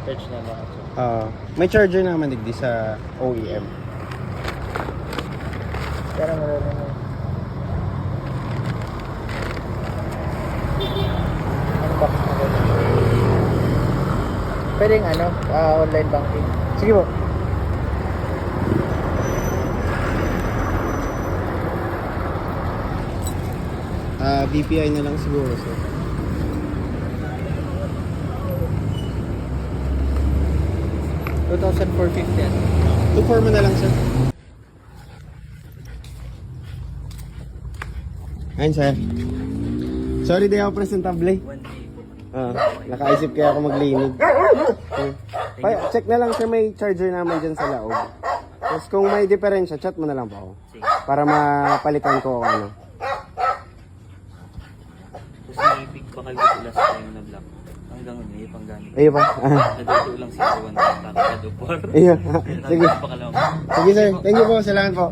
Search na lang ito. May charger naman digdi sa OEM. Pero meron naman. Ano box na ganun? Pwedeng ano, online banking. Sige po. BPI na lang siguro, sir. 2,450 yan. 2.4 mo na lang, sir. Ayun, sir. Sorry, di ako presentable. 1K po. Nakaisip kaya ako maglinig. Check na lang, sir, may charger naman dyan sa laog. Tapos kung may diferensya, chat mo na lang po ako. Sige. Para mapalitan ko kung ano. Tapos may big bakal dito last time na black. Hanggang ngayon, pang gamit. Ayun pa. Nadito lang si Iwan. Takad upor. Ayun. Sige. Pakalaw. Sige, sir. Thank you po. Salamat po.